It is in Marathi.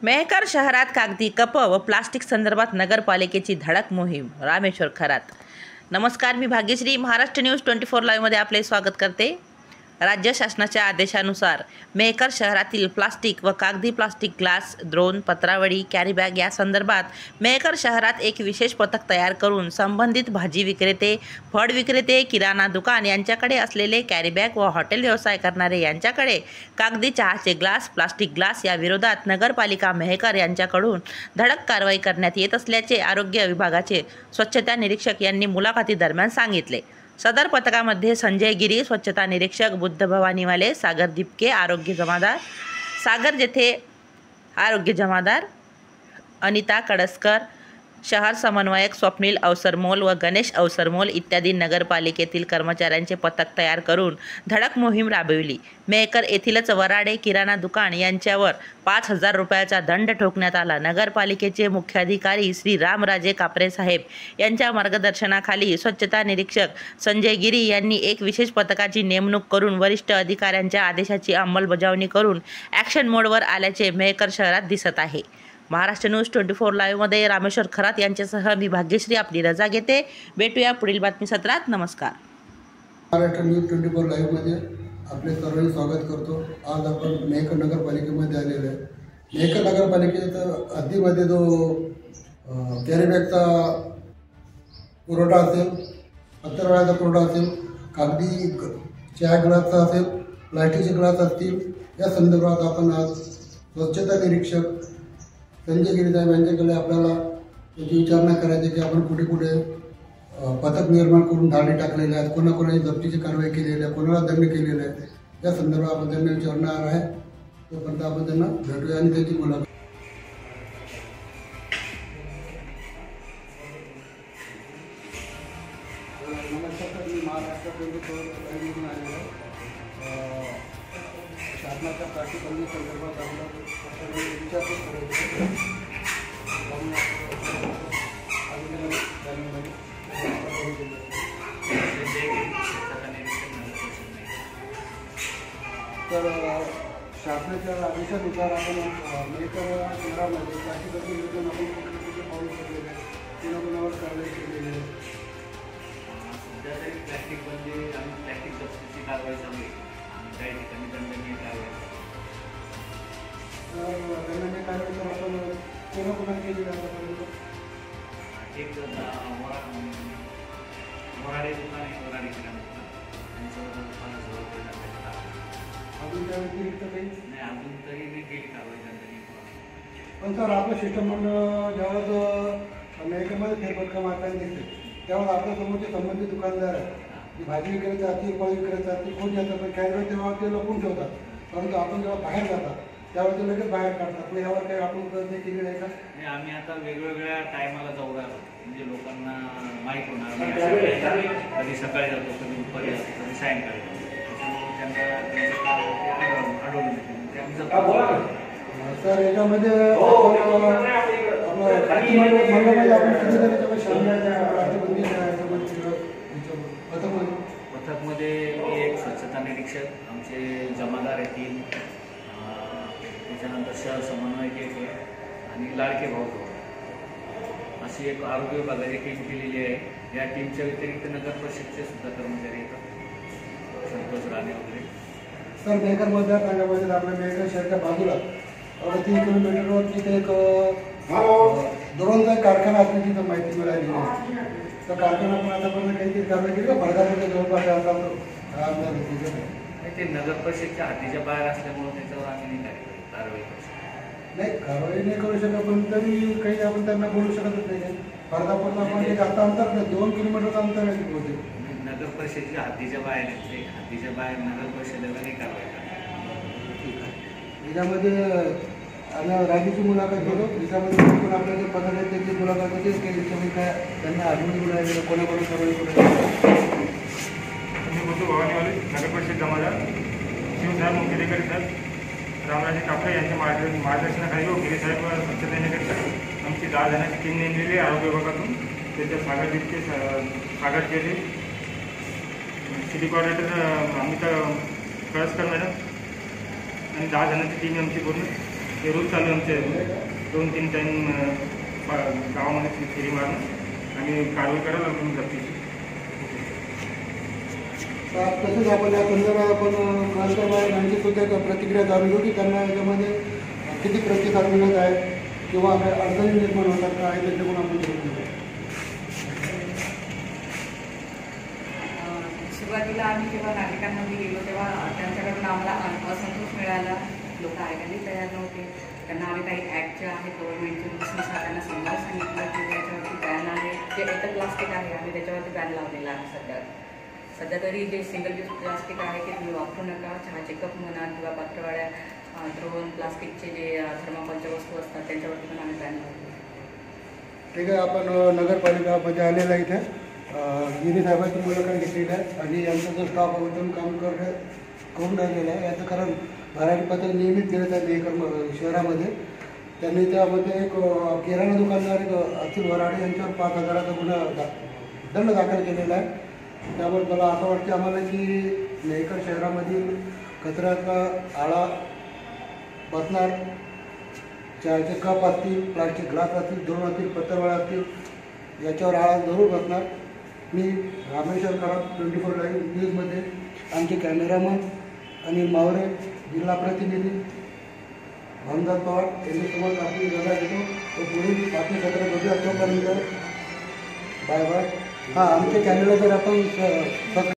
मेहकर शहरात कागदी कप व प्लास्टिक संदर्भात नगरपालिकेची धडक मोहीम. रामेश्वर खरात. नमस्कार, मी भाग्यश्री. महाराष्ट्र न्यूज 24 लाईव्हमध्ये आपले स्वागत करते. राज्य शासनाच्या आदेशानुसार मेहकर शहरातील प्लास्टिक व कागदी प्लास्टिक ग्लास, द्रोण, पत्रावळी, कॅरीबॅग या संदर्भात मेहकर शहरात एक विशेष पथक तयार करून संबंधित भाजी विक्रेते, फळ विक्रेते, किराणा दुकान यांच्याकडे असलेले कॅरीबॅग व हॉटेल व्यवसाय करणारे यांच्याकडे कागदी चहाचे ग्लास, प्लास्टिक ग्लास या विरोधात नगरपालिका मेहकर यांच्याकडून धडक कारवाई करण्यात येत असल्याचे आरोग्य विभागाचे स्वच्छता निरीक्षक यांनी मुलाखतीदरम्यान सांगितले. सदर पथकामध्ये संजय गिरी स्वच्छता निरीक्षक, बुद्ध भवानीवाले, सागर दिपके आरोग्य जमादार, सागर जेथे आरोग्य जमादार, अनिता कडसकर शहर समन्वयक, स्वप्नील अवसरमोल व गणेश अवसरमोल इत्यादी नगरपालिकेतील कर्मचाऱ्यांचे पथक तयार करून धडक मोहीम राबविली. मेहकर येथीलच वराडे किराणा दुकान यांच्यावर 5,000 रुपयाचा दंड ठोकण्यात आला. नगरपालिकेचे मुख्याधिकारी श्री रामराजे कापरे साहेब यांच्या मार्गदर्शनाखाली स्वच्छता निरीक्षक संजय गिरी यांनी एक विशेष पथकाची नेमणूक करून वरिष्ठ अधिकाऱ्यांच्या आदेशाची अंमलबजावणी करून ॲक्शन मोडवर आल्याचे मेहकर शहरात दिसत आहे. महाराष्ट्र न्यूज 24 लाईव्हमध्ये रामेश्वर खरात यांच्यासह मी भाग्यश्री आपली रजा घेते. भेटूया पुढील बातमी सत्रात. नमस्कार. महाराष्ट्र न्यूज 24 लाईव्हमध्ये आपले सर्वांचे स्वागत करतो. आज आपण मेहकर नगरपालिकेमध्ये आलेलो आहे. मेहकर नगरपालिकेच्या हद्दीमध्ये जो कॅरीबॅगचा पुरवठा असेल, पत्रावळ्याचा पुरवठा असेल, कागदी चहा ग्लासचा असेल, प्लास्टिकचे ग्लास असतील, या संदर्भात आपण आज स्वच्छता निरीक्षक संजय गिरी साहेब यांच्याकडे आपल्याला त्याची विचारणा करायची की आपण कुठे कुठे पथक निर्माण करून धाडे टाकलेले आहेत, कोणाकोणाची जप्तीची कारवाई केलेली आहे, कोणाला दंड केलेला आहे, या संदर्भात आपण त्यांना विचारणार आहे. तोपर्यंत आपण त्यांना भेटूया आणि त्याची मुलाखत. नमस्कार, मी महाराष्ट्र 24 लाईव्हमधून आलेलो आहे. शासनाच्या प्लास्टिक बंदी संदर्भात आपला विचारपूस करायची. तर शासनाच्या आदेशानुसार आपण मेहकर शहरामध्ये प्लास्टिक बंदी नियोजन आपण कुठे पाऊल केलेलं आहे, कोणाकोणावर कारवाई केलेली आहे. सध्या तरी प्लॅस्टिक बंदी आणि प्लॅस्टिक जप्तीची कारवाई चालू आहे. काही ठिकाणी दंडनीय कारवाई. दंडनीय कारवाई तर आपण कोणाकोणा केली जातं. एक वराडे दुकान आहे, वराडे किराणा दुकान, त्यांच्यावर 5,000 रुपये दंड. अजून त्या व्यतिरिक्त काही नाही, अजून तरी नाही केली कारवाई दंडनीय. पण सर, आपलं सिस्टम म्हणून ज्यावेळेस मेहकरमध्ये फेरफटका मारताना दिसते त्यावेळेस आपल्या समोरचे संबंधित दुकानदार आहे, भाजी विक्रेते असतील, फळ विक्रेते असतील, कोण येतात पण कॅरीबॅग तेव्हा ते लपून ठेवतात. परंतु आपण जेव्हा बाहेर जातात त्यावेळेस ते लगेच बाहेर काढतात. पण यावर काही आपण प्रयत्न केलेला आहे का? नाही, आम्ही आता वेगवेगळ्या टायमाला जाऊ राहिलो, म्हणजे लोकांना माहीत होणार. कधी सकाळी जातो, कधी दुपारी जातो, कधी सायंकाळी जातो. त्याच्यामुळे त्यांचं अडवून येते. सर, याच्यामध्ये पथकमध्ये मी एक स्वच्छता निरीक्षक, आमचे जमादार येतील, त्याच्यानंतर शहर समन्वयक एक आहे आणि लाडके भाऊ अशी एक आरोग्य विभागाची टीम केलेली आहे. या टीमच्या व्यतिरिक्त नगर परिषदचे सुद्धा कर्मचारी येतात, संतोष राणे वगैरे. सर, मेहकर मतदारसंघामध्ये आपल्या मेहकर शहराच्या बाजूला 3 किलोमीटरवर तिथे एक द्रोणचा कारखाना असल्याची तर माहिती मिळाली आहे. तर कारखाना पण आतापर्यंत काहीतरी कारवाई केली का? भडगावच्या जवळपास ते नगर परिषदच्या हद्दीच्या बाहेर असल्यामुळे त्याच्यावर आम्ही नाही कारवाई करू शकतो. नाही, कारवाई नाही करू शकत, पण तरी काही आपण त्यांना बोलू शकतच नाही. भडगावपासून आपण एक आता अंतर नाही, 2 किलोमीटरचं अंतर आहे तिथे. नगर परिषदेच्या हद्दीच्या बाहेर आहे, ते हद्दीच्या बाहेर नगर परिषदेला नाही कारवाई करणार. ठीक आहे. याच्यामध्ये आम्ही राज्याची मुलाखत घेतो. त्याच्यामध्ये पण आपल्या जे पदार्थ आहेत त्याची मुलाखत होतीच की त्याच्यामध्ये काय त्यांना आजून बोलायला कोणाकडून कारवाई करायची. बुद्ध भवानीवाले नगर परिषद जमादार, शिवसाहेब मुख्याधिकारी साहेब रामराजे कापरे यांच्या मार्गदर्शनाखाली व गिरीसाहेब स्वच्छता निरीक्षक आमची 10 जणांची टीम नेमलेली आहे आरोग्य विभागातून. त्याच्या सागर दिपके, सागर केले, city coordinator Amita Kalaskar madam आणि 10 जणांची टीम आमची पूर्ण हे रोज चालू आमचे 2-3 टाईम गावामध्ये फेरी मारून आणि कारवाई करायला लागून जाते. तसंच आपण या संदर्भात आपण खासदार यांची सुद्धा एक प्रतिक्रिया जाणून घेऊ की त्यांना याच्यामध्ये किती प्रतिसाद मिळत आहे किंवा काही अडचणी निर्माण होतात का आहे त्याच्याकडून आपण जाणून घेऊ. सुरुवातीला आम्ही जेव्हा नागरिकांमध्ये गेलो तेव्हा त्यांच्याकडून आम्हाला असंतोष मिळाला. लोक ऐकायला तयार नव्हते. त्यांना आम्ही काही ॲक्ट जे आहेत गव्हर्नमेंटचे रूल्सनुसार त्यांना समजावून सांगितलं की त्याच्यावरती बॅन आहे. जे एकच प्लास्टिक आहे आम्ही त्याच्यावरती बॅन लावलेला आहे. सध्या तरी जे सिंगल यूज प्लास्टिक आहे ते तुम्ही वापरू नका. चहाचे कप म्हणा किंवा पात्रवाड्या द्रोण प्लास्टिकचे जे थर्माकोलच्या वस्तू असतात त्यांच्यावरती पण आम्ही बॅन लावतो. ठीक आहे. आपण नगरपालिकामध्ये आलेला आहे इथे गिरी साहेबांची मुलाखत घेतलेली आहे आणि यांचा जो स्टॉक होतं काम करून राहिलेलं आहे. याचं कारण भरारी पत्र नियमित केलं आहे मेहकर शहरामध्ये. त्यांनी त्यामध्ये एक किराणा दुकानदार अतुल वराडे यांच्यावर 5,000चा गुन्हा दंड दाखल केलेला आहे. त्यामुळे मला असं वाटतं आम्हाला की मेहकर शहरामधील कचऱ्याचा आळा बसणार. चहाचे कप असतील, प्लास्टिक ग्लास असतील, द्रोण असतील, पत्रवाळा असतील, याच्यावर आळा जरूर बसणार. मी रामेश्वर खरात 24 लाईव्ह न्यूजमध्ये आमचे कॅमेरामन आणि मावरे जिल्हा प्रतिनिधी भामदास पवार यांनी तुम्हाला आपली जागा देतो. तो पुढील बातमी सत्र बघूया. तोपर्यंत बाय बाय. हां, आमच्या चॅनलला जर आपण